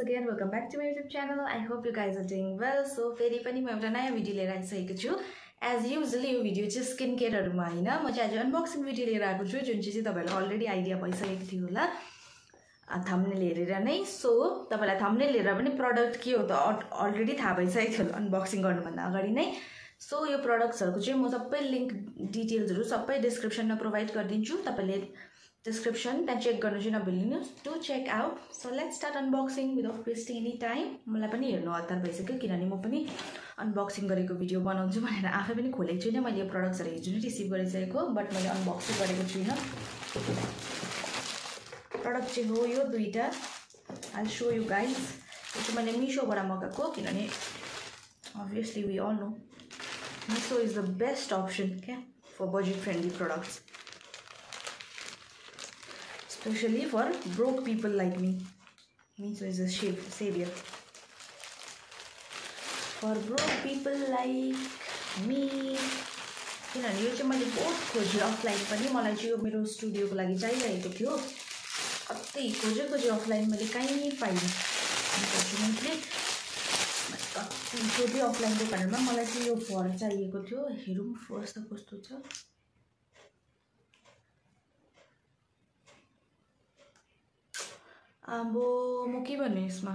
again, welcome back to my YouTube channel. I hope you guys are doing well. So फेरि पनि म एउटा नयाँ भिडियो लिएर आइसकेको छु. As usually यो भिडियो चाहिँ स्किन केयरहरुमा हैन, म चाहिँ आज अनबक्सिङ भिडियो लिएर आएको छु जुन चाहिँ तपाईहरुलाई अलरेडी आइडिया भइसकेको थियो होला थम्बनेल हेरेर नै. सो तपाईलाई थम्बनेल हेरेर पनि प्रोडक्ट के हो त अलरेडी थाहा भइसकेको थियो अनबक्सिङ गर्नुभन्दा अगाडि नै. सो यो प्रोडक्ट्सहरुको चाहिँ म सबै लिंक डिटेल्सहरु सबै डिस्क्रिप्सनमा प्रोवाइड गरिदिन्छु. तपाईले description then check गर्नु चाहिँ नभुल्नुस् to check out. So let's start unboxing without wasting any time. मलाई पनि हेर्नु हतार भइसक्यो किनभने म पनि अनबक्सिङ गरेको भिडियो बनाउँछु भनेर आफै पनि खोलेको छु नि. मैले यो प्रोडक्ट्सहरु हिजो नै रिसिभ गरिसकेको बट मैले अनबक्सिङ गरेको छुइनँ. प्रोडक्ट चाहिँ हो यो दुईटा. I'll show you guys. यो चाहिँ मैले मिशोबाट मगाएको किनभने obviously we all know Misho is the best option for budget friendly products. Especially for broke people like me. Misho is a savior. For broke people like me. किनभने यो चाहिँ मैले बहुत खोजेँ अफलाइन पनि. मलाई चाहिँ यो मेरो स्टुडियोको लागि चाहिरहेको थियो. कतै खोजे अफलाइन मैले कहीँ पाइनँ. अनफर्चुनेटली कति खोजेँ अफलाइन दोकानहरुमा. मलाई चाहिँ यो फर चाहिएको थियो. हेरौँ फर्स्ट त कस्तो छ. अब म के भन्ने यसमा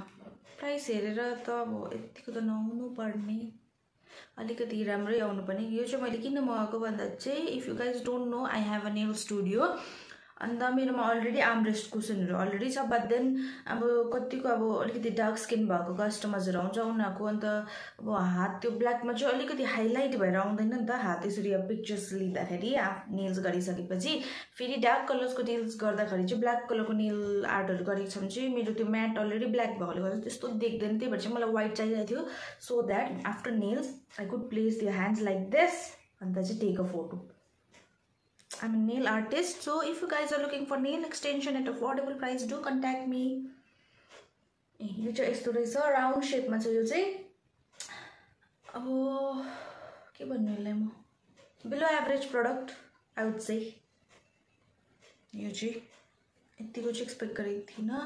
प्राइस हेरेर त अब यतिको त नहुनु पर्ने, अलिकति राम्रै आउनु पर्ने. यो चाहिँ मैले किन मगाएको भन्दा चाहिँ if you guys don't know I have a nail studio अन्त मेरोमा अलरेडी आर्मरेस्ट कुसनहरु अलरेडी छ. बट देन अब कतिको अब अलिकति डार्क स्किन भएको कस्टमर्सहरु आउँछ उनीहरुको अन्त अब हात त्यो ब्ल्याकमा चाहिँ अलिकति हाइलाइट भएर आउँदैन नि त हात. त्यसरी अब पिक्चर्स लिँदाखेरि नेल्स गरिसकेपछि फेरि डार्क कलर्सको नेल्स गर्दाखेरि चाहिँ ब्ल्याक कलरको नेल आर्टहरु गरेको छ भने चाहिँ मेरो त्यो म्याट अलरेडी ब्ल्याक भएकोले गर्दा त्यस्तो देख्दैन. त्यही भएर चाहिँ मलाई व्हाइट चाहिएको थियो so that after nails I could place the hands like this अन्त चाहिँ take a photo. I'm a nail artist, so if you guys are looking for nail extension at affordable price, do contact me. यो चाहिँ यस्तो रहेछ round शेपमा छ. यो चाहिँ अब के भन्नु यसलाई म below average product I would say. यो चाहिँ यतिको चाहिँ एक्सपेक्ट गरेको थिइनँ.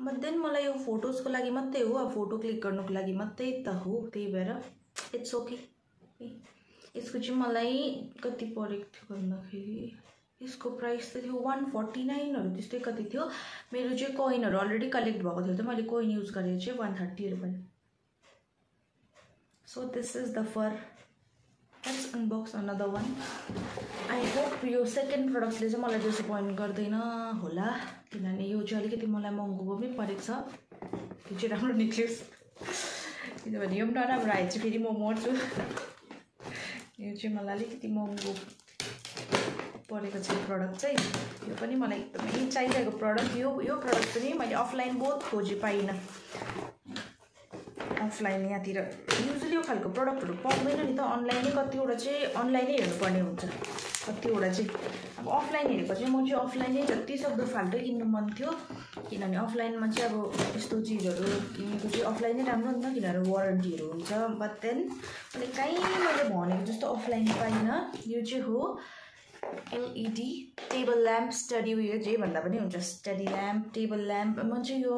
बट देन मलाई यो फोटोजको लागि मात्रै हो, अब फोटो क्लिक गर्नुको लागि मात्रै त हो. त्यही भएर इट्स ओके. यसको चाहिँ मलाई कति परेको थियो भन्दाखेरि यसको प्राइस त थियो 149 त्यस्तै कति थियो. मेरो चाहिँ कोइनहरु अलरेडी कलेक्ट भएको थियो त मैले कोइन युज गरेर चाहिँ 130 रुपैयाँ. So this is the for. Let's unbox another one. I hope यो सेकेन्ड प्रोडक्टले चाहिँ मलाई डिसअपोइन्ट गर्दैन होला किनभने यो चाहिँ अलिकति मलाई महँगो पनि परेको छ. यो चाहिँ राम्रो निक्लियोस् किनभने यो पनि नराम्रो आएछ फेरि म मर्छु. यो चाहिँ मलाई अलिकति महँगो परेको छ प्रोडक्ट चाहिँ. यो पनि मलाई एकदमै चाहिएको प्रोडक्ट. यो प्रोडक्ट पनि मैले अफलाइन बहुत खोजे पाइनँ. अफलाइन यहाँतिर युजुअली यो खालको प्रोडक्टहरु पाउँदैन नि त. अनलाइनै कतिवटा चाहिँ अनलाइनै हेर्नुपर्ने हुन्छ. कतिवटा चाहिँ अब अफलाइन हेरेको चाहिँ म चाहिँ अफलाइनै जति सक्दो फाल्टै किन्नु मन थियो किनभने अफलाइनमा चाहिँ अब यस्तो चिजहरु किनेको चाहिँ अफलाइनै राम्रो नि त किनभने वारेन्टीहरु हुन्छ. बट देन मैले कहीँ मैले भनेको जस्तो अफलाइन पाइनँ. यो चाहिँ हो LED टेबल ल्याम्प स्टडी उयो जे भन्दा पनि हुन्छ. Study lamp table lamp. म चाहिँ यो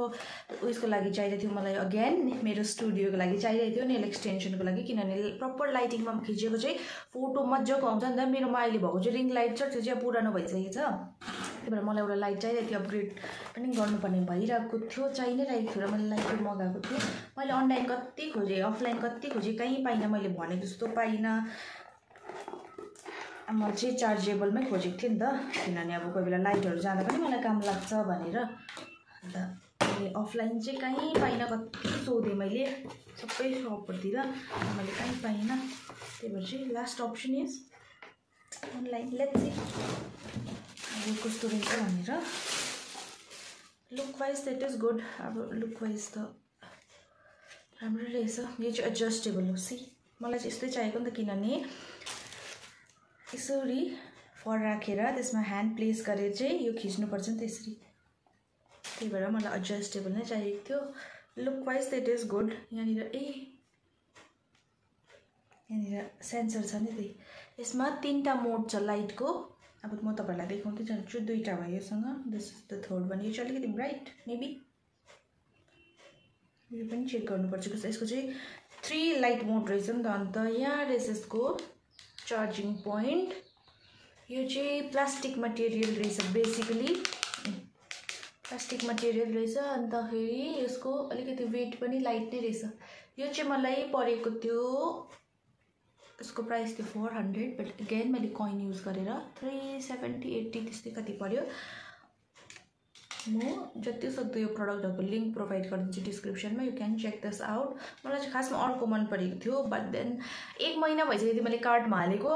उयसको लागि चाहिएको थियो मलाई अगेन मेरो स्टुडियोको लागि चाहिएको थियो नेल एक्सटेन्सनको लागि किनभने प्रपर लाइटिङमा खिचेको चाहिँ फोटो मज्जाको आउँछ नि त. मेरोमा अहिले भएको चाहिँ रिङ लाइट छ त्यो चाहिँ पुरानो भइसकेको छ. त्यही भएर मलाई एउटा लाइट चाहिएको थियो. अपग्रेड पनि गर्नुपर्ने भइरहेको थियो. चाहि नै रहेको थियो र मैले लाइट मगाएको थिएँ. मैले अनलाइन कति खोजेँ अफलाइन कति खोजेँ कहीँ पाइनँ. मैले भनेको जस्तो पाइनँ. म चाहिँ चार्जेबलमै खोजेको थिएँ नि त किनभने अब कोही बेला लाइटहरु जाँदा पनि मलाई काम लाग्छ भनेर. अन्त मैले अफलाइन चाहिँ कहीँ पाइनँ. कति सोधेँ मैले सबै शपहरुतिर मैले कहीँ पाइनँ. त्यही भएर चाहिँ last option is online. Let's see अब कस्तो रहेछ भनेर. Look wise that is good. अब लुक वाइज त राम्रो रहेछ. यो चाहिँ एडजस्टेबल हो. सी मलाई चाहिँ यस्तै चाहिएको नि त किनभने यसरी फर राखेर त्यसमा ह्यान्ड प्लेस गरेर चाहिँ यो खिच्नुपर्छ नि त्यसरी. त्यही भएर मलाई एडजस्टेबल नै चाहिएको थियो. Look wise that is good. यहाँनिर यहाँनिर सेन्सर छ नि त्यही. यसमा 3टा मोड छ लाइटको. अब म तपाईहरुलाई देखाउँदै जान्छु. 2टा भयो योसँग. This is the third one. यो चाहिँ अलिकति ब्राइट मेबी यो पनि चेक गर्नुपर्छ because यसको चाहिँ 3 लाइट मोड रहेछ नि त अन्त यहाँ रहेछ यसको चार्जिङ पोइन्ट यो चाहिँ प्लास्टिक मटेरियल रहेछ बेसिकली प्लास्टिक मटेरियल रहेछ अन्तखेरि यसको अलिकति वेट पनि लाइट नै रहेछ यो चाहिँ मलाई परेको थियो यसको प्राइस थियो 400 बट अगेन मैले कोइन युज गरेर 370 80 त्यस्तै कति पर्यो म जति सक्दो यो प्रडक्टहरुको लिंक प्रोभाइड गरिदिन्छु डिस्क्रिप्सनमा you can check this out मलाई चाहिँ खासमा अर्को मन परेको थियो बट देन 1 महिना भइसक्यो मैले कार्टमा हालेको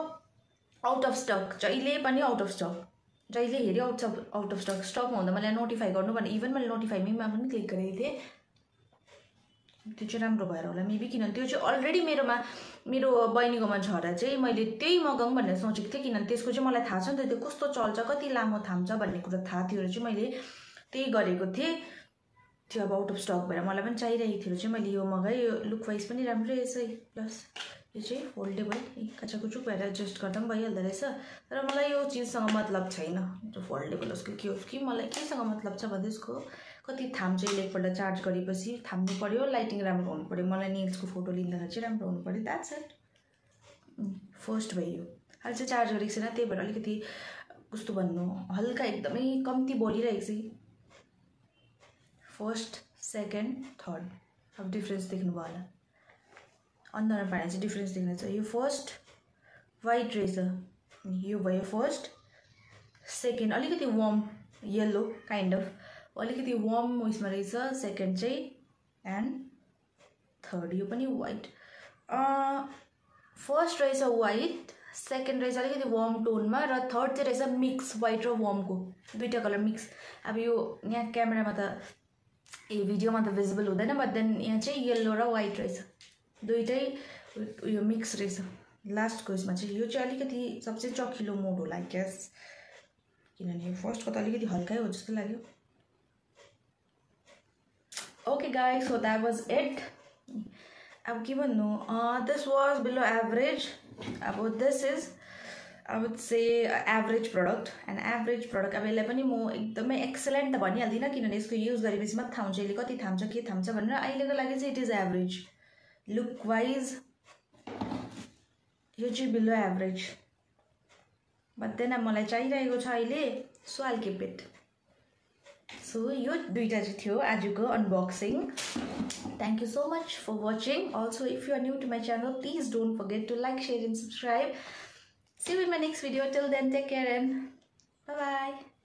आउट अफ स्टक जहिले पनि आउट अफ स्टक जहिले हेरि आउट अफ स्टकमा हुँदा मलाई नोटिफाई गर्नु भने इभन मैले नोटिफाई मीमा पनि क्लिक गरेको थिएँ त्यो चाहिँ राम्रो भएर होला मेबी किनभने त्यो चाहिँ अलरेडी मेरो बहिनीकोमा छ र चाहिँ मैले त्यही मगाऊँ भनेर सोचेको थिएँ किनभने त्यसको चाहिँ मलाई थाहा छ नि त त्यो कस्तो चल्छ कति लामो थाम्छ भन्ने कुरा थाहा थियो र चाहिँ मैले त्यही गरेको थिएँ त्यो अब आउट अफ स्टक भएर मलाई पनि चाहिरहेको थियो चाहिँ मैले यो मगाएँ यो लुक वाइज पनि राम्रै रहेछ प्लस यो चाहिँ फोल्डेबल कचाकुचुक भएर एडजस्ट गर्दा पनि भइहाल्दो रहेछ तर मलाई यो चिजसँग मतलब छैन जो फोल्डेबल उसको के हो कि मलाई केसँग मतलब छ भन्दा यसको कति थाम्छ यसले एकपल्ट चार्ज गरेपछि थाम्नु पर्यो लाइटिङ राम्रो हुनु पर्यो मलाई नेल्सको फोटो लिँदाखेरि चाहिँ राम्रो हुनु पर्यो द्याट्स इट फर्स्ट भयो अहिले चाहिँ चार्ज गरेको छैन त्यही भएर अलिकति कस्तो भन्नु हल्का एकदमै कम्ती बोलिरहेको छ फर्स्ट सेकेन्ड थर्ड अब डिफरेन्स देख्नुभयो होला अनुहारमा पाएर चाहिँ डिफरेन्स देख्नुहुन्छ यो फर्स्ट वाइट रहेछ यो भयो फर्स्ट सेकेन्ड अलिकति वार्म येल्लो काइन्ड अफ अलिकति वार्म उयसमा रहेछ सेकेन्ड चाहिँ एन्ड थर्ड यो पनि वाइट फर्स्ट रहेछ वाइट सेकेन्ड रहेछ अलिकति वार्म टोनमा र थर्ड चाहिँ रहेछ मिक्स वाइट र वार्मको दुईटा कलर मिक्स अब यो यहाँ क्यामेरामा त भिडियोमा त भिजिबल हुँदैन बट देन यहाँ चाहिँ येल्लो र वाइट रहेछ दुईटै उयो मिक्स रहेछ लास्टको यसमा चाहिँ यो चाहिँ अलिकति सबसे चखिलो मोड होला आई गेस किनभने फर्स्टको त अलिकति हल्कै हो जस्तो लाग्यो okay guys so that was it अब के भन्नु दिस वाज बिलो एभरेज अब this is I would say average product and average product अब यसलाई पनि म एकदमै एक्सलेन्ट त भनिहाल्दिनँ किनभने यसको युज गरेपछि मात्र थाहा हुन्छ यसले कति थाम्छ के थाम्छ भनेर अहिलेको लागि चाहिँ it is average look wise यो चाहिँ बिलो एभरेज बट देन मलाई चाहिरहेको छ अहिले so I'll keep it so यो दुईटा चाहिँ थियो आजको unboxing thank you so much for watching also if you are new to my channel please don't forget to like share and subscribe see you in my next video till then take care and bye bye